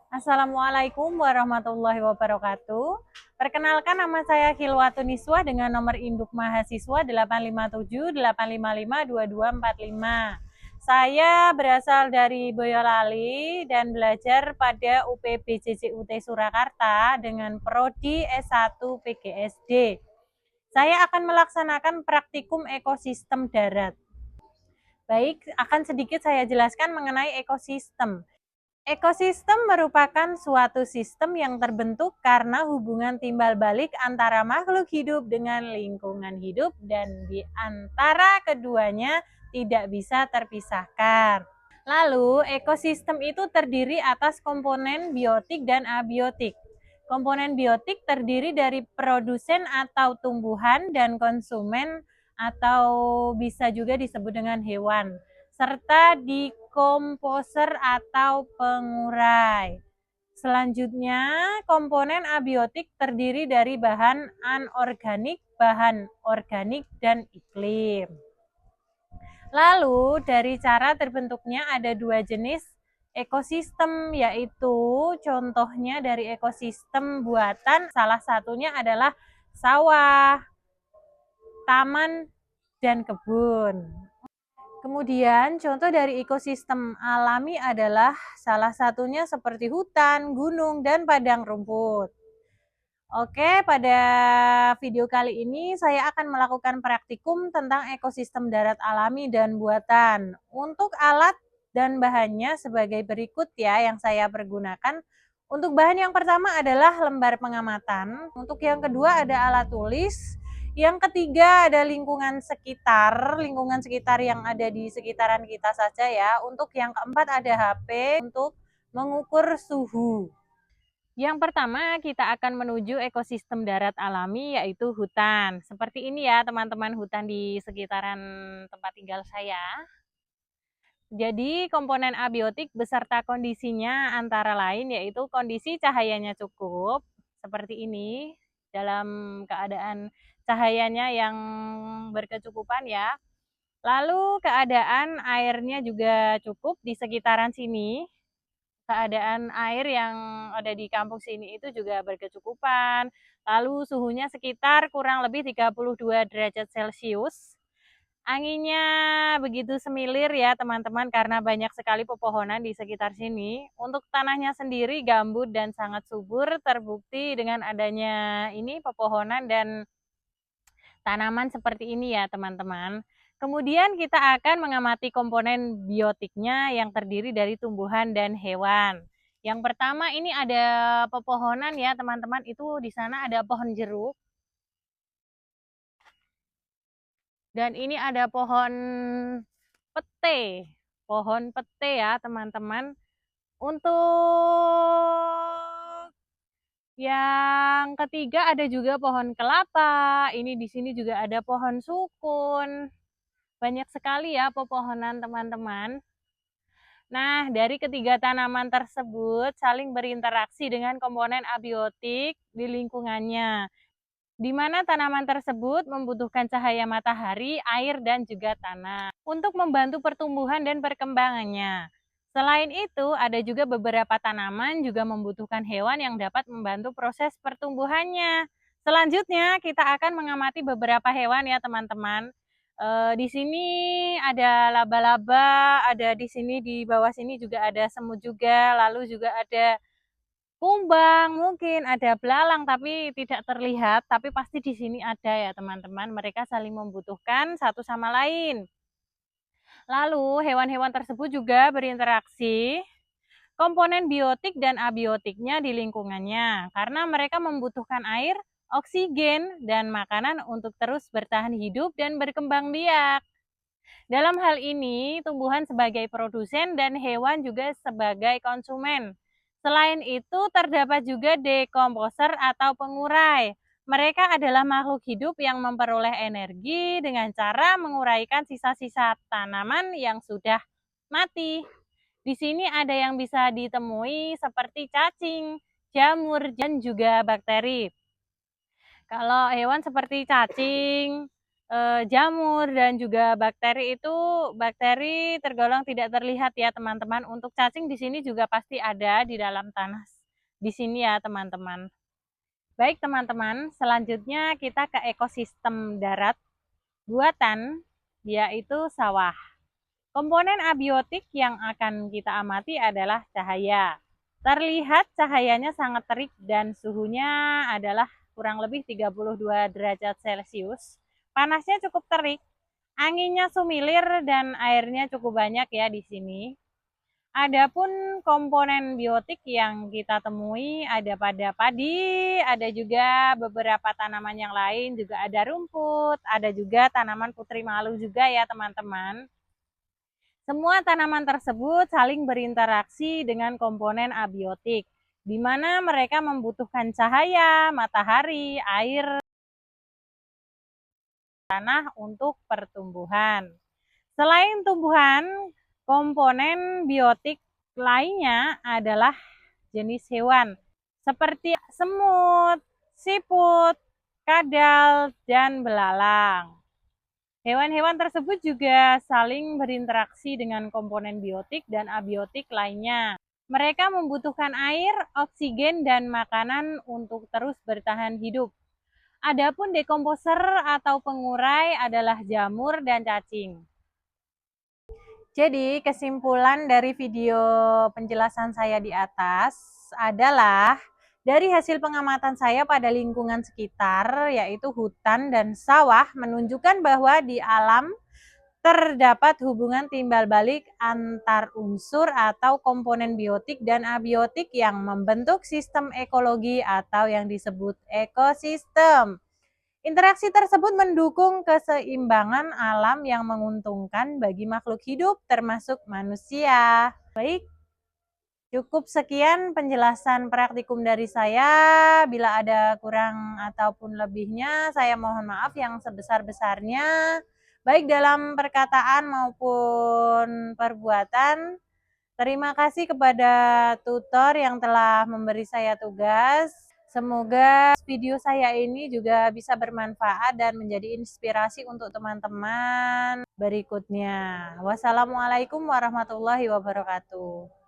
Assalamualaikum warahmatullahi wabarakatuh. Perkenalkan, nama saya Hilwatu Niswa dengan nomor induk mahasiswa 85785522245. Saya berasal dari Boyolali dan belajar pada UPBJJUT Surakarta dengan prodi S1 PGSD. Saya akan melaksanakan praktikum ekosistem darat. Baik, akan sedikit saya jelaskan mengenai ekosistem. Ekosistem merupakan suatu sistem yang terbentuk karena hubungan timbal balik antara makhluk hidup dengan lingkungan hidup dan di antara keduanya tidak bisa terpisahkan. Lalu, ekosistem itu terdiri atas komponen biotik dan abiotik. Komponen biotik terdiri dari produsen atau tumbuhan dan konsumen atau bisa juga disebut dengan hewan, serta dekomposer atau pengurai. Selanjutnya, komponen abiotik terdiri dari bahan anorganik, bahan organik, dan iklim. Lalu dari cara terbentuknya ada dua jenis ekosistem, yaitu contohnya dari ekosistem buatan salah satunya adalah sawah, taman, dan kebun. Kemudian contoh dari ekosistem alami adalah salah satunya seperti hutan, gunung, dan padang rumput. Oke, pada video kali ini saya akan melakukan praktikum tentang ekosistem darat alami dan buatan. Untuk alat dan bahannya sebagai berikut ya yang saya pergunakan. Untuk bahan yang pertama adalah lembar pengamatan. Untuk yang kedua ada alat tulis. Yang ketiga ada lingkungan sekitar yang ada di sekitaran kita saja ya. Untuk yang keempat ada HP untuk mengukur suhu. Yang pertama, kita akan menuju ekosistem darat alami, yaitu hutan. Seperti ini ya, teman-teman, hutan di sekitaran tempat tinggal saya. Jadi, komponen abiotik beserta kondisinya antara lain, yaitu kondisi cahayanya cukup, seperti ini, dalam keadaan cahayanya yang berkecukupan ya. Lalu, keadaan airnya juga cukup di sekitaran sini. Keadaan air yang ada di kampung sini itu juga berkecukupan. Lalu suhunya sekitar kurang lebih 32 derajat Celcius. Anginnya begitu semilir ya teman-teman karena banyak sekali pepohonan di sekitar sini. Untuk tanahnya sendiri gambut dan sangat subur, terbukti dengan adanya ini pepohonan dan tanaman seperti ini ya teman-teman. Kemudian kita akan mengamati komponen biotiknya yang terdiri dari tumbuhan dan hewan. Yang pertama ini ada pepohonan ya teman-teman, itu di sana ada pohon jeruk. Dan ini ada pete. Pohon pete ya teman-teman. Untuk yang ketiga ada juga pohon kelapa. Ini di sini juga ada pohon sukun. Banyak sekali ya pepohonan teman-teman. Nah, dari ketiga tanaman tersebut saling berinteraksi dengan komponen abiotik di lingkungannya, di mana tanaman tersebut membutuhkan cahaya matahari, air, dan juga tanah untuk membantu pertumbuhan dan perkembangannya. Selain itu, ada juga beberapa tanaman juga membutuhkan hewan yang dapat membantu proses pertumbuhannya. Selanjutnya, kita akan mengamati beberapa hewan ya teman-teman. Di sini ada laba-laba, ada di sini di bawah sini juga ada semut juga, lalu juga ada kumbang, mungkin ada belalang tapi tidak terlihat, tapi pasti di sini ada ya teman-teman. Mereka saling membutuhkan satu sama lain. Lalu hewan-hewan tersebut juga berinteraksi komponen biotik dan abiotiknya di lingkungannya karena mereka membutuhkan air, oksigen, dan makanan untuk terus bertahan hidup dan berkembang biak. Dalam hal ini, tumbuhan sebagai produsen dan hewan juga sebagai konsumen. Selain itu, terdapat juga dekomposer atau pengurai. Mereka adalah makhluk hidup yang memperoleh energi dengan cara menguraikan sisa-sisa tanaman yang sudah mati. Di sini ada yang bisa ditemui seperti cacing, jamur, dan juga bakteri. Kalau hewan seperti cacing, jamur dan juga bakteri itu, bakteri tergolong tidak terlihat ya teman-teman. Untuk cacing di sini juga pasti ada di dalam tanah di sini ya teman-teman. Baik teman-teman, selanjutnya kita ke ekosistem darat buatan, yaitu sawah. Komponen abiotik yang akan kita amati adalah cahaya. Terlihat cahayanya sangat terik dan suhunya adalah kurang lebih 32 derajat Celcius. Panasnya cukup terik, anginnya sumilir dan airnya cukup banyak ya di sini. Adapun komponen biotik yang kita temui ada pada padi, ada juga beberapa tanaman yang lain, juga ada rumput, ada juga tanaman putri malu juga ya teman-teman. Semua tanaman tersebut saling berinteraksi dengan komponen abiotik, di mana mereka membutuhkan cahaya, matahari, air, tanah untuk pertumbuhan. Selain tumbuhan, komponen biotik lainnya adalah jenis hewan seperti semut, siput, kadal, dan belalang. Hewan-hewan tersebut juga saling berinteraksi dengan komponen biotik dan abiotik lainnya. Mereka membutuhkan air, oksigen, dan makanan untuk terus bertahan hidup. Adapun dekomposer atau pengurai adalah jamur dan cacing. Jadi, kesimpulan dari video penjelasan saya di atas adalah dari hasil pengamatan saya pada lingkungan sekitar, yaitu hutan dan sawah, menunjukkan bahwa di alam terdapat hubungan timbal balik antar unsur atau komponen biotik dan abiotik yang membentuk sistem ekologi atau yang disebut ekosistem. Interaksi tersebut mendukung keseimbangan alam yang menguntungkan bagi makhluk hidup termasuk manusia. Baik, cukup sekian penjelasan praktikum dari saya. Bila ada kurang ataupun lebihnya, saya mohon maaf yang sebesar-besarnya, baik dalam perkataan maupun perbuatan. Terima kasih kepada tutor yang telah memberi saya tugas. Semoga video saya ini juga bisa bermanfaat dan menjadi inspirasi untuk teman-teman berikutnya. Wassalamualaikum warahmatullahi wabarakatuh.